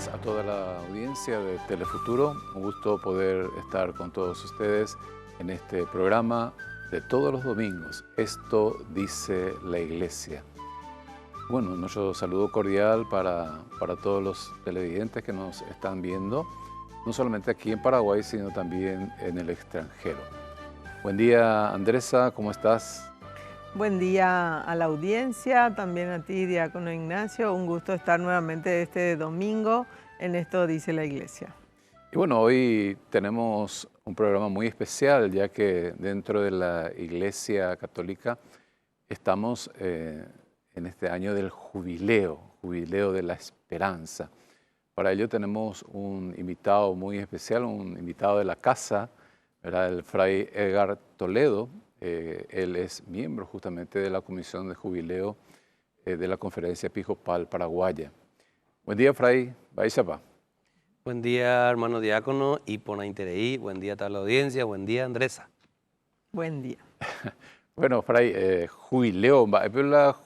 días a toda la audiencia de Telefuturo. Un gusto poder estar con todos ustedes en este programa de todos los domingos. Esto dice la Iglesia. Bueno, nuestro saludo cordial para todos los televidentes que nos están viendo, no solamente aquí en Paraguay, sino también en el extranjero. Buen día, Andresa, ¿cómo estás? Buen día a la audiencia, también a ti, Diácono Ignacio. Un gusto estar nuevamente este domingo en Esto Dice la Iglesia. Y bueno, hoy tenemos un programa muy especial, ya que dentro de la Iglesia Católica estamos en este año del jubileo de la esperanza. Para ello tenemos un invitado muy especial, un invitado de la casa, ¿verdad? El Fray Edgar Toledo. Él es miembro justamente de la Comisión de Jubileo de la Conferencia Episcopal Paraguaya. Buen día, Fray Baixapa. Buen día, hermano diácono, y Pona Intereí. Buen día a toda la audiencia. Buen día, Andresa. Buen día. Bueno, Fray, jubileo,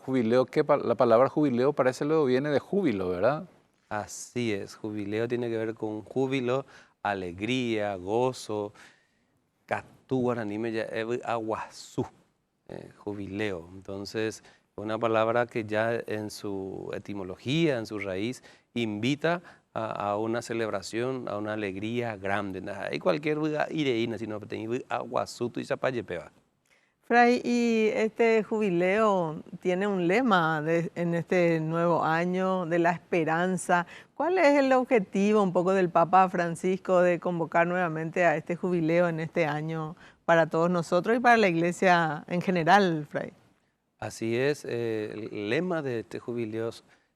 jubileo, la palabra jubileo parece que viene de júbilo, ¿verdad? Así es, jubileo tiene que ver con júbilo, alegría, gozo, catú guaraní ya aguazú, jubileo. Entonces, una palabra que ya en su etimología, en su raíz, invita a una celebración, a una alegría grande. Hay cualquier ireína, sino que tiene aguazú y zapayepeba. Fray, y este jubileo tiene un lema en este nuevo año de la esperanza. ¿Cuál es el objetivo un poco del Papa Francisco de convocar nuevamente a este jubileo en este año para todos nosotros y para la Iglesia en general, Fray? Así es, el lema de este jubileo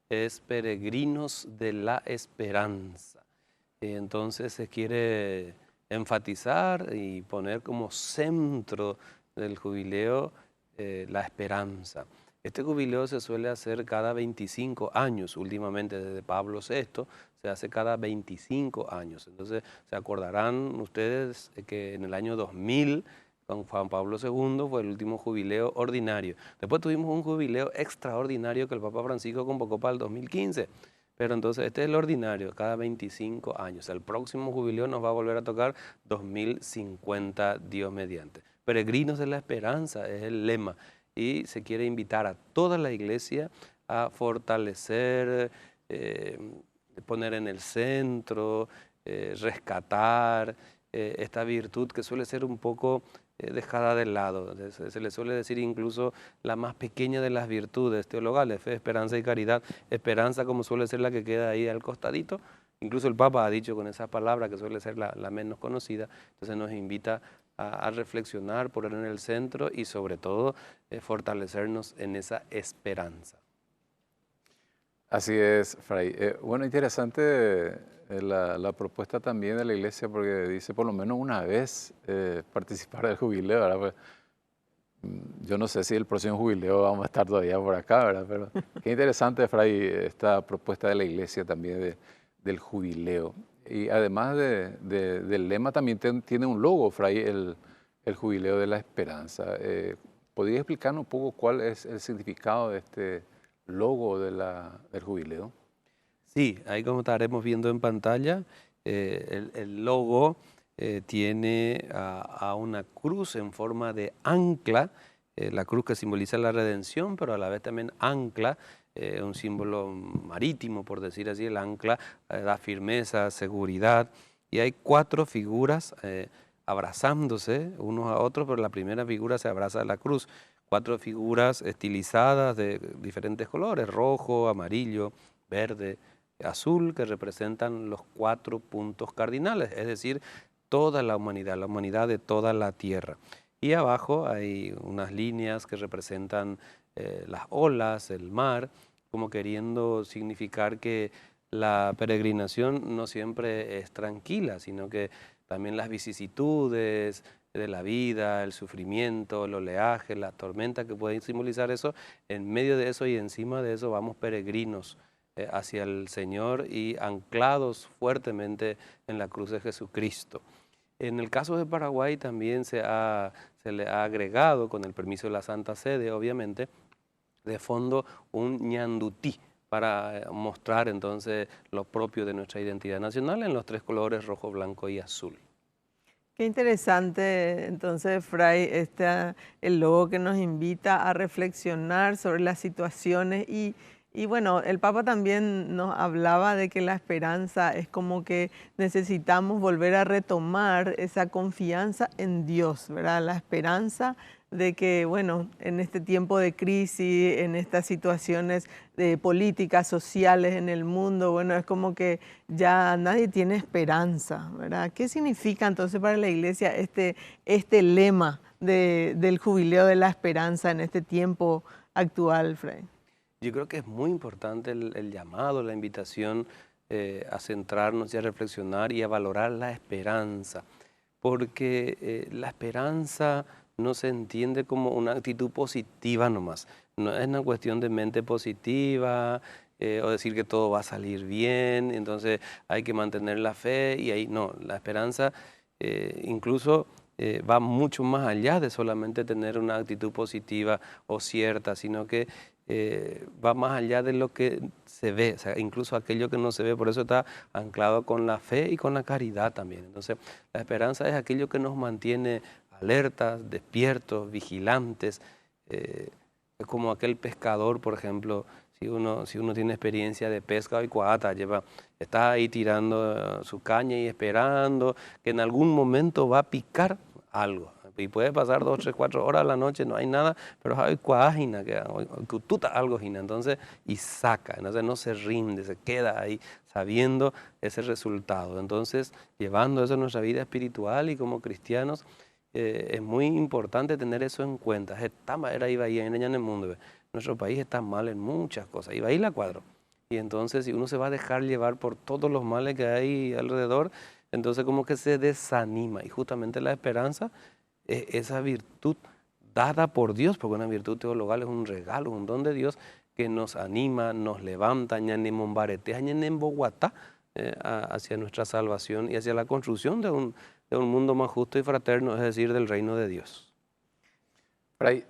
es Peregrinos de la Esperanza. Entonces se quiere enfatizar y poner como centro del jubileo la esperanza. Este jubileo se suele hacer cada 25 años, últimamente desde Pablo VI, se hace cada 25 años. Entonces se acordarán ustedes que en el año 2000, con Juan Pablo II, fue el último jubileo ordinario. Después tuvimos un jubileo extraordinario que el Papa Francisco convocó para el 2015. Pero entonces este es el ordinario, cada 25 años. El próximo jubileo nos va a volver a tocar 2050, Dios mediante. Peregrinos de la esperanza es el lema y se quiere invitar a toda la iglesia a fortalecer, poner en el centro, rescatar esta virtud que suele ser un poco dejada de lado. Se le suele decir incluso la más pequeña de las virtudes teologales, fe, esperanza y caridad. Esperanza como suele ser la que queda ahí al costadito. Incluso el Papa ha dicho con esa palabra que suele ser la menos conocida. Entonces nos invita a reflexionar, poner en el centro y sobre todo fortalecernos en esa esperanza. Así es, Fray. Bueno, interesante la propuesta también de la Iglesia, porque dice por lo menos una vez participar del jubileo, ¿verdad? Pues, yo no sé si el próximo jubileo vamos a estar todavía por acá, ¿verdad? Pero qué interesante, Fray, esta propuesta de la Iglesia también del jubileo. Y además del lema también tiene un logo, Fray, el jubileo de la esperanza. ¿Podría explicarnos un poco cuál es el significado de este logo del jubileo? Sí, ahí como estaremos viendo en pantalla, el logo tiene a una cruz en forma de ancla, la cruz que simboliza la redención, pero a la vez también ancla, un símbolo marítimo, por decir así. El ancla da firmeza, seguridad, y hay 4 figuras abrazándose unos a otros, pero la primera figura se abraza a la cruz. 4 figuras estilizadas de diferentes colores: rojo, amarillo, verde, azul, que representan los 4 puntos cardinales, es decir, toda la humanidad de toda la tierra. Y abajo hay unas líneas que representan las olas, el mar, como queriendo significar que la peregrinación no siempre es tranquila, sino que también las vicisitudes de la vida, el sufrimiento, el oleaje, la tormenta que pueden simbolizar eso, en medio de eso y encima de eso vamos peregrinos hacia el Señor y anclados fuertemente en la cruz de Jesucristo. En el caso de Paraguay también se le ha agregado, con el permiso de la Santa Sede, obviamente, de fondo un ñandutí para mostrar entonces lo propio de nuestra identidad nacional en los 3 colores rojo, blanco y azul. Qué interesante, entonces, Fray, el logo que nos invita a reflexionar sobre las situaciones y bueno, el Papa también nos hablaba de que la esperanza es como que necesitamos volver a retomar esa confianza en Dios, ¿verdad? La esperanza de que, bueno, en este tiempo de crisis, en estas situaciones de políticas, sociales en el mundo, bueno, es como que ya nadie tiene esperanza, ¿verdad? ¿Qué significa entonces para la Iglesia este lema del jubileo de la esperanza en este tiempo actual, Fray? Yo creo que es muy importante el llamado, la invitación a centrarnos y a reflexionar y a valorar la esperanza, porque la esperanza no se entiende como una actitud positiva nomás, no es una cuestión de mente positiva o decir que todo va a salir bien, entonces hay que mantener la fe y ahí no, la esperanza incluso va mucho más allá de solamente tener una actitud positiva o cierta, sino que va más allá de lo que se ve, o sea, incluso aquello que no se ve, por eso está anclado con la fe y con la caridad también. Entonces, la esperanza es aquello que nos mantiene alertas, despiertos, vigilantes, es como aquel pescador, por ejemplo, si uno tiene experiencia de pesca y cuata, está ahí tirando su caña y esperando que en algún momento va a picar algo. Y puede pasar 2, 3, 4 horas a la noche, no hay nada, pero hay cuajina, que tuta algo jina, entonces, y saca, entonces no se rinde, se queda ahí sabiendo ese resultado. Entonces, llevando eso a nuestra vida espiritual y como cristianos, es muy importante tener eso en cuenta. En el mundo, nuestro país está mal en muchas cosas, y va ahí la cuadro. Y entonces, si uno se va a dejar llevar por todos los males que hay alrededor, entonces como que se desanima. Y justamente la esperanza es esa virtud dada por Dios, porque una virtud teologal es un regalo, un don de Dios que nos anima, nos levanta, hacia nuestra salvación y hacia la construcción de un mundo más justo y fraterno, es decir, del reino de Dios. Fray,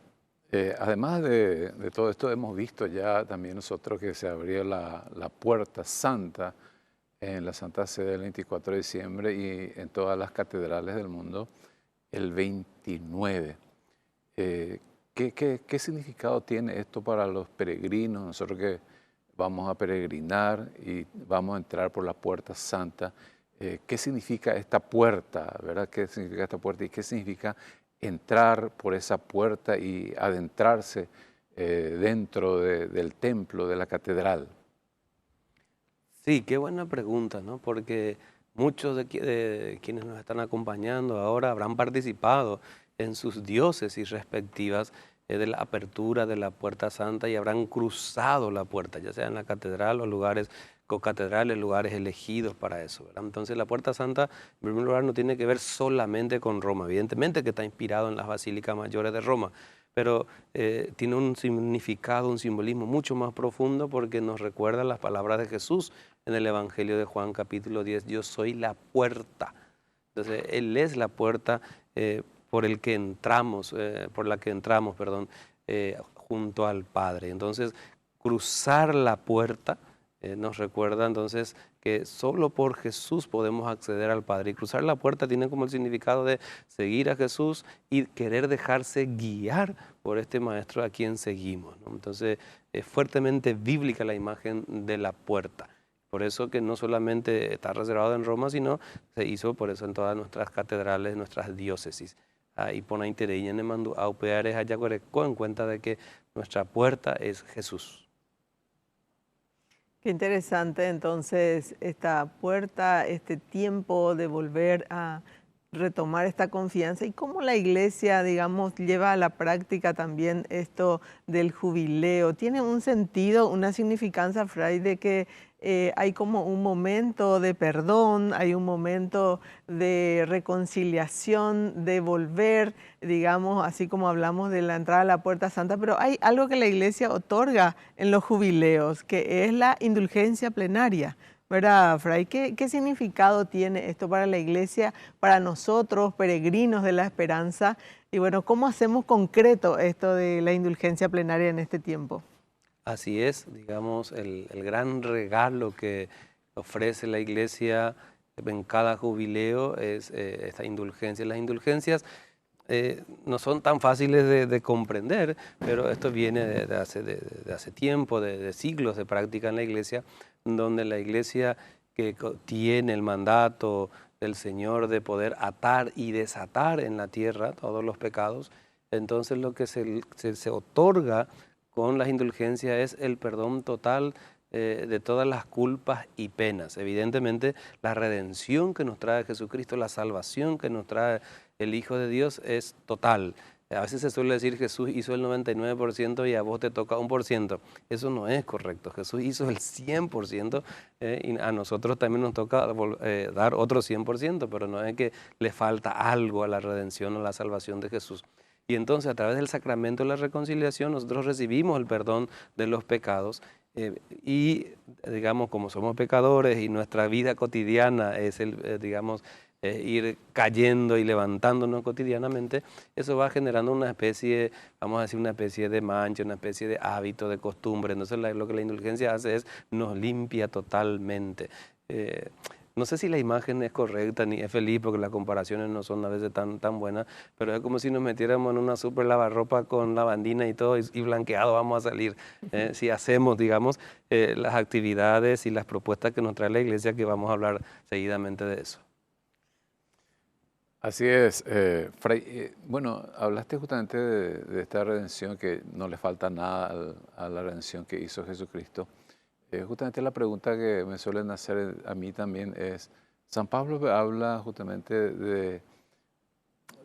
además de todo esto, hemos visto ya también nosotros que se abrió la puerta santa en la Santa Sede el 24 de diciembre y en todas las catedrales del mundo el 29. ¿Qué significado tiene esto para los peregrinos? Nosotros que vamos a peregrinar y vamos a entrar por la puerta santa. ¿Qué significa esta puerta, verdad? ¿Qué significa esta puerta y qué significa entrar por esa puerta y adentrarse dentro del templo, de la catedral? Sí, qué buena pregunta, ¿no? Porque muchos de quienes nos están acompañando ahora habrán participado en sus diócesis respectivas de la apertura de la Puerta Santa y habrán cruzado la puerta, ya sea en la catedral o lugares cocatedrales, lugares elegidos para eso, ¿verdad? Entonces la Puerta Santa, en primer lugar, no tiene que ver solamente con Roma, evidentemente que está inspirado en las basílicas mayores de Roma, pero tiene un significado, un simbolismo mucho más profundo porque nos recuerda las palabras de Jesús en el Evangelio de Juan capítulo 10, yo soy la puerta. Entonces, Él es la puerta por la que entramos, junto al Padre. Entonces, cruzar la puerta nos recuerda entonces que solo por Jesús podemos acceder al Padre. Y cruzar la puerta tiene como el significado de seguir a Jesús y querer dejarse guiar por este Maestro a quien seguimos, ¿no? Entonces, es fuertemente bíblica la imagen de la puerta. Por eso que no solamente está reservado en Roma, sino se hizo por eso en todas nuestras catedrales, nuestras diócesis. Y pone interés en mandu aupeares ayacoreco en cuenta de que nuestra puerta es Jesús. Qué interesante entonces esta puerta, este tiempo de volver a retomar esta confianza y cómo la iglesia, digamos, lleva a la práctica también esto del jubileo. Tiene un sentido, una significancia, Fray, de que hay como un momento de perdón, hay un momento de reconciliación, de volver, digamos, así como hablamos de la entrada a la Puerta Santa, pero hay algo que la iglesia otorga en los jubileos, que es la indulgencia plenaria. ¿Verdad, Fray? ¿Qué significado tiene esto para la iglesia, para nosotros, peregrinos de la esperanza? Y bueno, ¿cómo hacemos concreto esto de la indulgencia plenaria en este tiempo? Así es, digamos, el gran regalo que ofrece la Iglesia en cada jubileo es esta indulgencia. Las indulgencias no son tan fáciles de comprender, pero esto viene de hace tiempo, de siglos de práctica en la Iglesia, donde la Iglesia tiene el mandato del Señor de poder atar y desatar en la tierra todos los pecados. Entonces lo que se otorga con las indulgencias es el perdón total de todas las culpas y penas. Evidentemente, la redención que nos trae Jesucristo, la salvación que nos trae el Hijo de Dios es total. A veces se suele decir Jesús hizo el 99% y a vos te toca 1%. Eso no es correcto. Jesús hizo el 100% y a nosotros también nos toca dar otro 100%, pero no es que le falta algo a la redención o la salvación de Jesús. Y entonces a través del sacramento de la reconciliación nosotros recibimos el perdón de los pecados y digamos como somos pecadores y nuestra vida cotidiana es ir cayendo y levantándonos cotidianamente, eso va generando una especie, vamos a decir, una especie de mancha, una especie de hábito, de costumbre. Entonces lo que la indulgencia hace es nos limpia totalmente. No sé si la imagen es correcta ni es feliz porque las comparaciones no son a veces tan buenas, pero es como si nos metiéramos en una super lavarropa con lavandina y todo y blanqueado vamos a salir. Si hacemos, digamos, las actividades y las propuestas que nos trae la Iglesia, que vamos a hablar seguidamente de eso. Así es, Fray. Bueno, hablaste justamente de esta redención, que no le falta nada a la redención que hizo Jesucristo. Justamente la pregunta que me suelen hacer a mí también es, San Pablo habla justamente de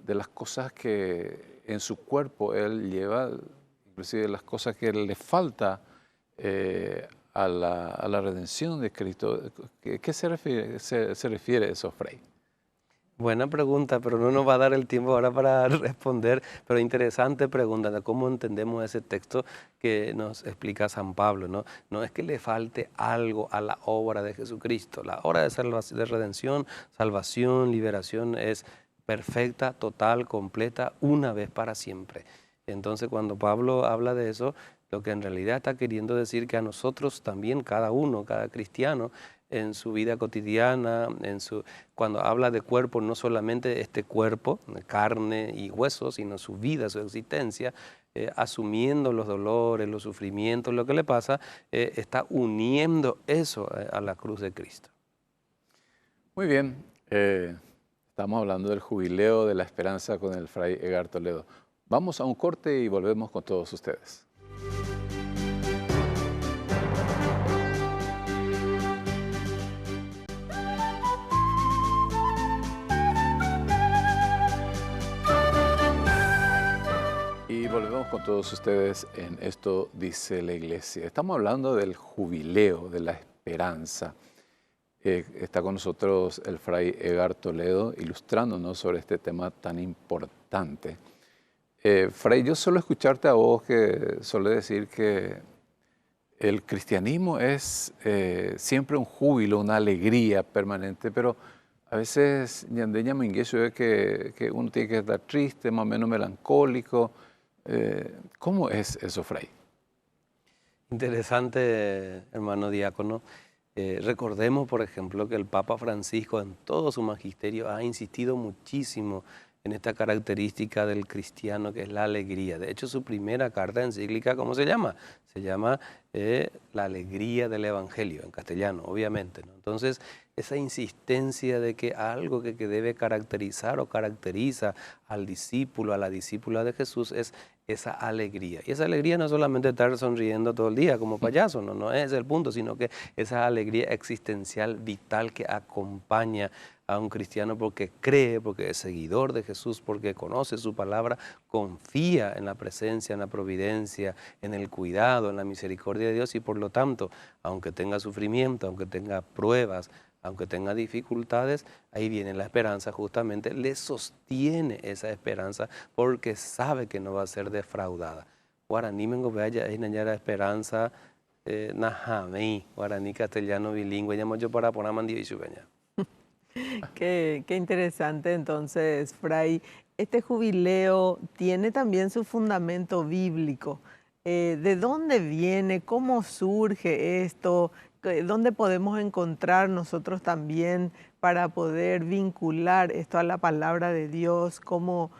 las cosas que en su cuerpo él lleva, inclusive las cosas que le falta a la redención de Cristo. ¿Qué se refiere eso, Fray? Buena pregunta, pero no nos va a dar el tiempo ahora para responder, pero interesante pregunta de cómo entendemos ese texto que nos explica San Pablo, ¿no? No es que le falte algo a la obra de Jesucristo. La obra de redención, salvación, liberación es perfecta, total, completa, una vez para siempre. Entonces, cuando Pablo habla de eso, lo que en realidad está queriendo decir que a nosotros también, cada uno, cada cristiano, en su vida cotidiana, cuando habla de cuerpo, no solamente este cuerpo, carne y huesos, sino su vida, su existencia, asumiendo los dolores, los sufrimientos, lo que le pasa, está uniendo eso a la cruz de Cristo. Muy bien, estamos hablando del jubileo de la esperanza con el Fray Edgar Toledo. Vamos a un corte y volvemos con todos ustedes. Y volvemos con todos ustedes en Esto Dice la Iglesia. Estamos hablando del jubileo de la esperanza. Está con nosotros el Fray Edgar Toledo ilustrándonos sobre este tema tan importante. Fray, yo suelo escucharte a vos que suele decir que el cristianismo es siempre un júbilo, una alegría permanente, pero a veces ñandeña me es que uno tiene que estar triste, más o menos melancólico. ¿Cómo es eso, Fray? Interesante, hermano diácono. Recordemos, por ejemplo, que el Papa Francisco en todo su magisterio ha insistido muchísimo en esta característica del cristiano, que es la alegría. De hecho, su primera carta encíclica, ¿cómo se llama? Se llama La alegría del Evangelio, en castellano, obviamente, ¿no? Entonces, esa insistencia de que algo que debe caracterizar o caracteriza al discípulo, a la discípula de Jesús, es esa alegría. Y esa alegría no es solamente estar sonriendo todo el día como payaso, no es el punto, sino que esa alegría existencial, vital, que acompaña a un cristiano porque cree, porque es seguidor de Jesús, porque conoce su palabra, confía en la presencia, en la providencia, en el cuidado, en la misericordia de Dios, y por lo tanto, aunque tenga sufrimiento, aunque tenga pruebas, aunque tenga dificultades, ahí viene la esperanza, justamente le sostiene esa esperanza porque sabe que no va a ser defraudada. Guaraní mengo vaya es la esperanza najamei, guaraní castellano bilingüe, llamo yo para poner mandio y su veña. Qué interesante entonces, Fray. Este jubileo tiene también su fundamento bíblico. ¿De dónde viene? ¿Cómo surge esto? ¿Dónde podemos encontrar nosotros también para poder vincular esto a la palabra de Dios? ¿Cómo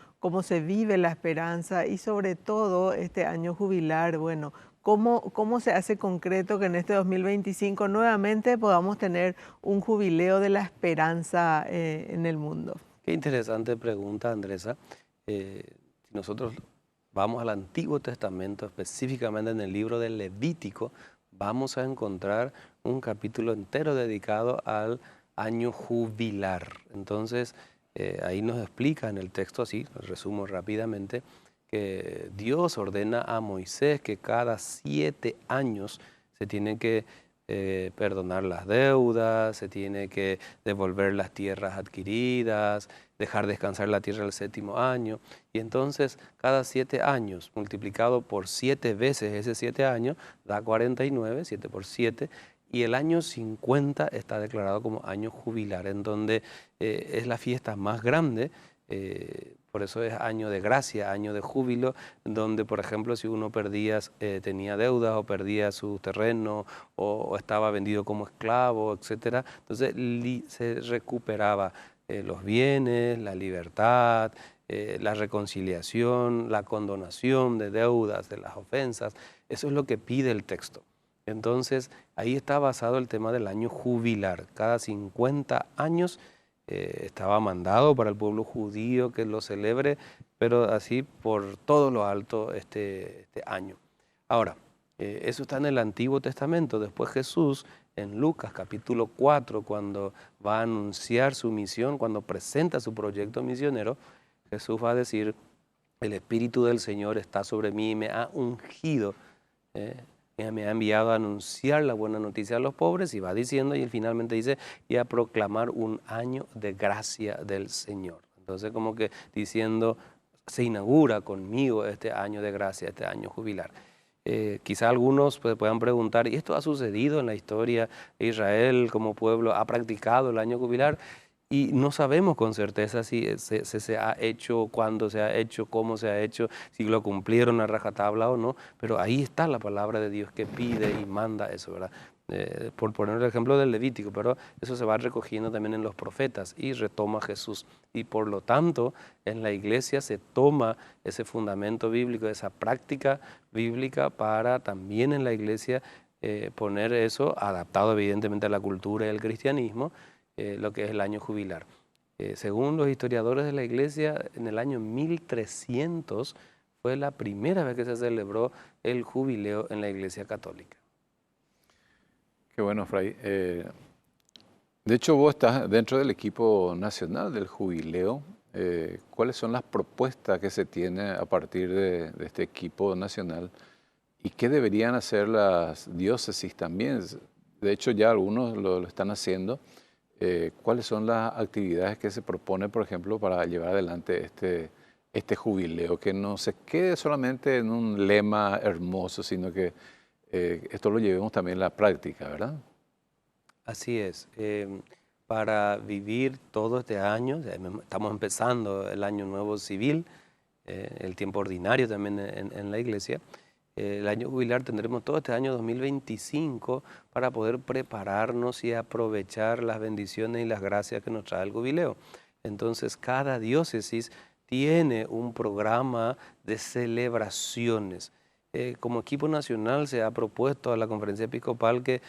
se vive la esperanza? Y sobre todo este año jubilar, bueno, ¿cómo se hace concreto que en este 2025 nuevamente podamos tener un jubileo de la esperanza en el mundo? Qué interesante pregunta, Andresa. Si nosotros vamos al Antiguo Testamento, específicamente en el libro del Levítico, vamos a encontrar un capítulo entero dedicado al año jubilar. Entonces, ahí nos explica en el texto, así, lo resumo rápidamente, que Dios ordena a Moisés que cada 7 años se tiene que perdonar las deudas, se tiene que devolver las tierras adquiridas, dejar descansar la tierra el 7º año. Y entonces cada 7 años, multiplicado por 7 veces ese 7 años, da 49, 7 por 7. Y el año 50 está declarado como año jubilar, en donde es la fiesta más grande. Por eso es año de gracia, año de júbilo, donde, por ejemplo, si uno tenía deudas o perdía su terreno o estaba vendido como esclavo, etcétera, entonces se recuperaba los bienes, la libertad, la reconciliación, la condonación de deudas, de las ofensas. Eso es lo que pide el texto. Entonces, ahí está basado el tema del año jubilar. Cada 50 años estaba mandado para el pueblo judío que lo celebre, pero así por todo lo alto este año. Ahora, eso está en el Antiguo Testamento. Después Jesús, en Lucas capítulo 4, cuando va a anunciar su misión, cuando presenta su proyecto misionero, Jesús va a decir: el Espíritu del Señor está sobre mí y me ha ungido. Me ha enviado a anunciar la buena noticia a los pobres, y va diciendo, y finalmente dice, y a proclamar un año de gracia del Señor. Entonces, como que diciendo, se inaugura conmigo este año de gracia, este año jubilar. Quizá algunos puedan preguntar, ¿y esto ha sucedido en la historia? ¿Israel como pueblo ha practicado el año jubilar? Y no sabemos con certeza si se ha hecho, cuándo se ha hecho, cómo se ha hecho, si lo cumplieron a rajatabla o no, pero ahí está la palabra de Dios que pide y manda eso, ¿verdad? Por poner el ejemplo del Levítico, pero eso se va recogiendo también en los profetas y retoma Jesús. Y por lo tanto, en la iglesia se toma ese fundamento bíblico, esa práctica bíblica, para también en la iglesia poner eso, adaptado evidentemente a la cultura y al cristianismo, lo que es el año jubilar. Según los historiadores de la iglesia, en el año 1300 fue la primera vez que se celebró el jubileo en la iglesia católica. Qué bueno, Fray. De hecho, vos estás dentro del equipo nacional del jubileo. ¿Cuáles son las propuestas que se tienen a partir de este equipo nacional? ¿Y qué deberían hacer las diócesis también? De hecho, ya algunos lo están haciendo. ¿Cuáles son las actividades que se propone, por ejemplo, para llevar adelante este jubileo? Que no se quede solamente en un lema hermoso, sino que esto lo llevemos también a la práctica, ¿verdad? Así es. Para vivir todo este año, estamos empezando el año nuevo civil, el tiempo ordinario también en la iglesia. El año jubilar tendremos todo este año 2025 para poder prepararnos y aprovechar las bendiciones y las gracias que nos trae el jubileo. Entonces, cada diócesis tiene un programa de celebraciones. Como equipo nacional se ha propuesto a la Conferencia Episcopal que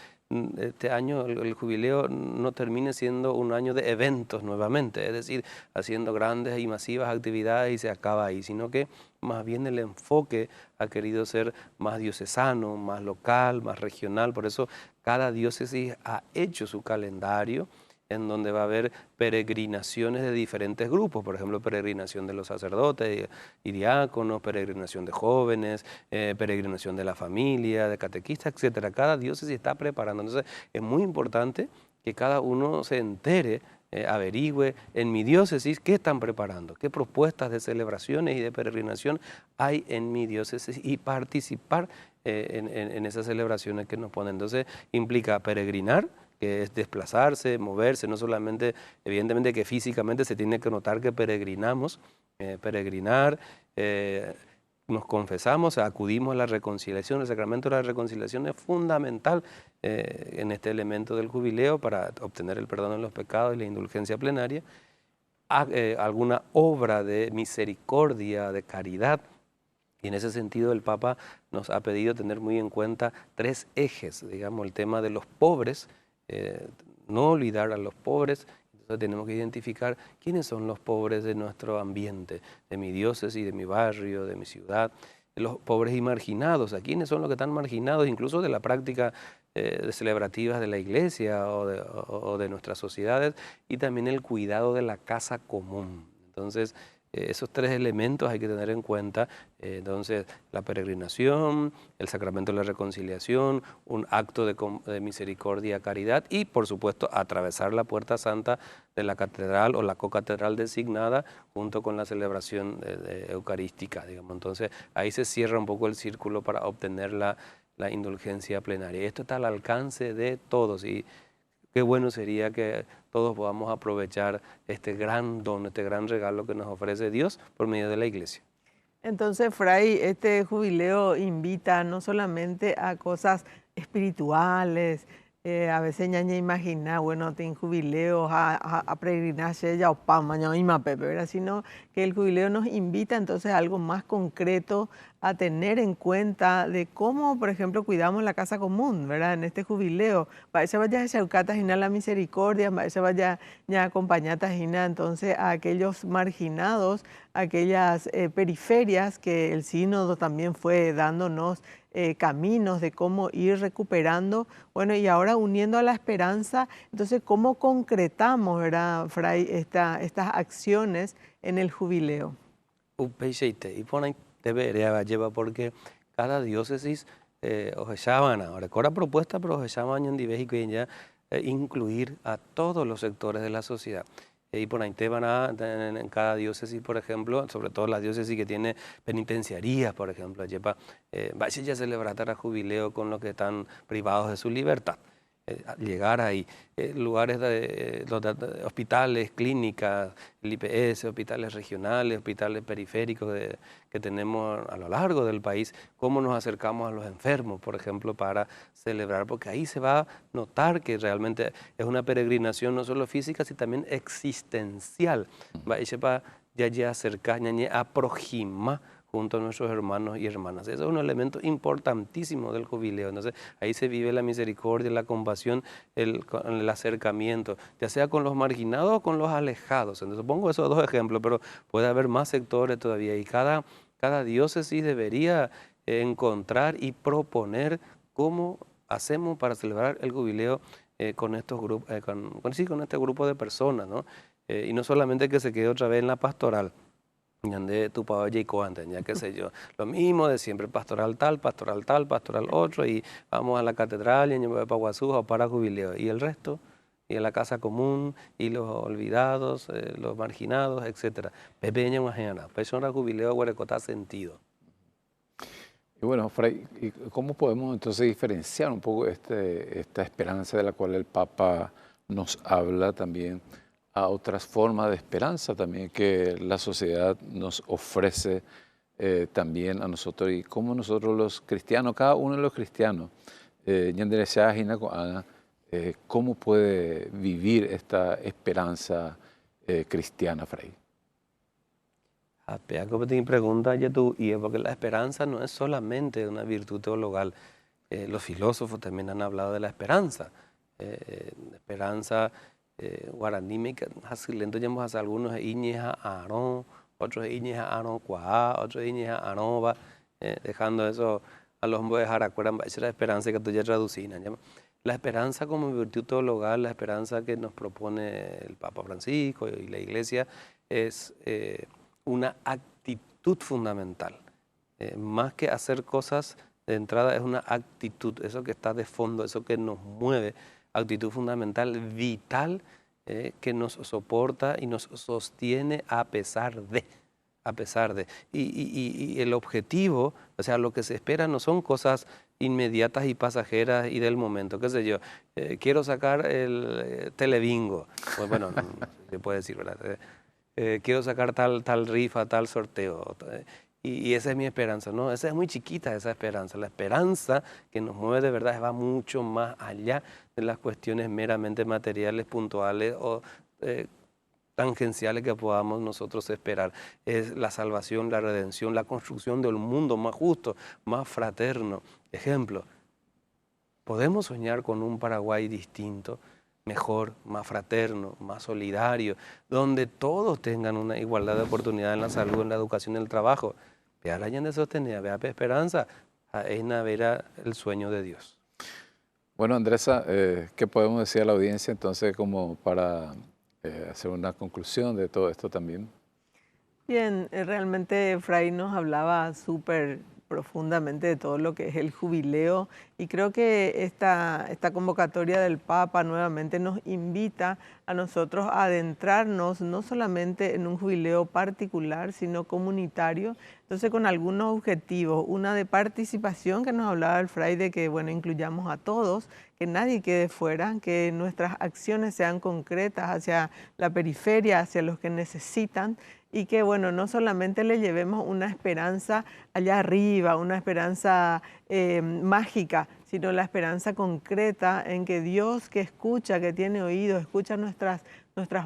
este año el jubileo no termine siendo un año de eventos nuevamente, es decir, haciendo grandes y masivas actividades y se acaba ahí, sino que más bien el enfoque ha querido ser más diocesano, más local, más regional. Por eso cada diócesis ha hecho su calendario, en donde va a haber peregrinaciones de diferentes grupos, por ejemplo, peregrinación de los sacerdotes y diáconos, peregrinación de jóvenes, peregrinación de la familia, de catequistas, etcétera. Cada diócesis está preparando. Entonces, es muy importante que cada uno se entere, averigüe en mi diócesis qué están preparando, qué propuestas de celebraciones y de peregrinación hay en mi diócesis, y participar en esas celebraciones que nos ponen. Entonces, implica peregrinar, que es desplazarse, moverse, no solamente, evidentemente que físicamente se tiene que notar que peregrinamos, peregrinar, nos confesamos, acudimos a la reconciliación. El sacramento de la reconciliación es fundamental en este elemento del jubileo para obtener el perdón de los pecados y la indulgencia plenaria. Alguna obra de misericordia, de caridad. Y en ese sentido el Papa nos ha pedido tener muy en cuenta 3 ejes, digamos, el tema de los pobres, no olvidar a los pobres. Entonces tenemos que identificar quiénes son los pobres de nuestro ambiente, de mi diócesis, de mi barrio, de mi ciudad, los pobres y marginados, a quiénes son los que están marginados incluso de la práctica de celebrativas de la iglesia o de nuestras sociedades, y también el cuidado de la casa común. Entonces, esos 3 elementos hay que tener en cuenta. Entonces, la peregrinación, el sacramento de la reconciliación, un acto de misericordia, caridad y, por supuesto, atravesar la puerta santa de la catedral o la cocatedral designada junto con la celebración eucarística, digamos. Entonces, ahí se cierra un poco el círculo para obtener la indulgencia plenaria. Esto está al alcance de todos y qué bueno sería que todos podamos aprovechar este gran don, este gran regalo que nos ofrece Dios por medio de la Iglesia. Entonces, Fray, este jubileo invita no solamente a cosas espirituales, a veces ñaña imagina, bueno, tiene jubileos a peregrinaje ya o pa mañana y mapepe, ¿verdad? Sino que el jubileo nos invita entonces a algo más concreto, a tener en cuenta de cómo, por ejemplo, cuidamos la casa común, ¿verdad? En este jubileo, para eso vaya a Chaucata Gina la misericordia, para eso vaya a acompañata Gina entonces a aquellos marginados, aquellas periferias que el sínodo también fue dándonos caminos de cómo ir recuperando, bueno, y ahora uniendo a la esperanza, entonces, ¿cómo concretamos, verdad, Fray, estas acciones en el jubileo? Y por ahí debería llevar porque cada diócesis ojechaban ahora, con la propuesta, pero ojechaban en México y ya incluir a todos los sectores de la sociedad. Y por ahí te van a, en cada diócesis, por ejemplo, sobre todo las diócesis que tiene penitenciarías, por ejemplo, vaya ya a celebrar el jubileo con los que están privados de su libertad. Llegar ahí, lugares de hospitales, clínicas, el IPS, hospitales regionales, hospitales periféricos que tenemos a lo largo del país, cómo nos acercamos a los enfermos, por ejemplo, para celebrar, porque ahí se va a notar que realmente es una peregrinación no solo física, sino también existencial. Ya acercar, a aproximar junto a nuestros hermanos y hermanas. Eso es un elemento importantísimo del jubileo. Entonces, ahí se vive la misericordia, la compasión, el acercamiento, ya sea con los marginados o con los alejados. Entonces, pongo esos 2 ejemplos, pero puede haber más sectores todavía. Y cada diócesis debería encontrar y proponer cómo hacemos para celebrar el jubileo con estos grupos, con este grupo de personas, ¿no? Y no solamente que se quede otra vez en la pastoral, de tu papá y ya qué sé yo, lo mismo de siempre, pastoral tal, pastoral otro, y vamos a la catedral y en Paguazú o para jubileo, y el resto, y en la casa común, y los olvidados, los marginados, etcétera. Pepeña majana, persona jubileo huerecota sentido. Y bueno, Fray, ¿cómo podemos entonces diferenciar un poco esta esperanza de la cual el Papa nos habla también a otras formas de esperanza también que la sociedad nos ofrece también a nosotros, y cómo nosotros los cristianos, cada uno de los cristianos, cómo puede vivir esta esperanza cristiana, Fray? Pregunta y es porque la esperanza no es solamente una virtud teologal. Los filósofos también han hablado de la esperanza. Esperanza guaraní, lento llamamos a algunos iñeja Aarón, otros iñeja Aarón Cuá, otros iñeja Aarón, dejando eso a los hombres de Jaracuera, esa es la esperanza que tú ya traducís. La esperanza como virtud teologal, la esperanza que nos propone el Papa Francisco y la Iglesia es una actitud fundamental. Más que hacer cosas de entrada, es una actitud, eso que está de fondo, eso que nos mueve, actitud fundamental, vital, que nos soporta y nos sostiene a pesar de. Y el objetivo, o sea, lo que se espera no son cosas inmediatas y pasajeras y del momento, qué sé yo, quiero sacar el telebingo, pues bueno, no se puede decir, ¿verdad? Quiero sacar tal rifa, tal sorteo. y esa es mi esperanza. No, esa es muy chiquita, esa esperanza. La esperanza que nos mueve de verdad va mucho más allá de las cuestiones meramente materiales, puntuales o tangenciales que podamos nosotros esperar. Es la salvación, la redención, la construcción de un mundo más justo, más fraterno. Ejemplo, podemos soñar con un Paraguay distinto, mejor, más fraterno, más solidario, donde todos tengan una igualdad de oportunidad en la salud, en la educación, en el trabajo. Vea la de sostenida, vea la esperanza, es ver el sueño de Dios. Bueno, Andresa, ¿qué podemos decir a la audiencia entonces como para hacer una conclusión de todo esto también? Bien, realmente Fray nos hablaba súper profundamente de todo lo que es el jubileo y creo que esta convocatoria del Papa nuevamente nos invita a nosotros a adentrarnos no solamente en un jubileo particular, sino comunitario, entonces con algunos objetivos, una de participación que nos hablaba el Fray de que, bueno, incluyamos a todos, que nadie quede fuera, que nuestras acciones sean concretas hacia la periferia, hacia los que necesitan, y que, bueno, no solamente le llevemos una esperanza allá arriba, una esperanza mágica, sino la esperanza concreta en que Dios, que escucha, que tiene oído, escucha nuestras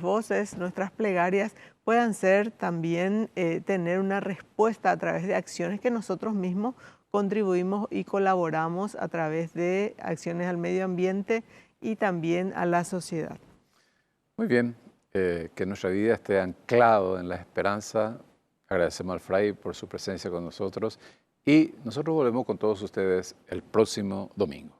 voces, nuestras plegarias, puedan ser también, tener una respuesta a través de acciones que nosotros mismos contribuimos y colaboramos a través de acciones al medio ambiente y también a la sociedad. Muy bien. Que nuestra vida esté anclado en la esperanza. Agradecemos al Fray por su presencia con nosotros y nosotros volvemos con todos ustedes el próximo domingo.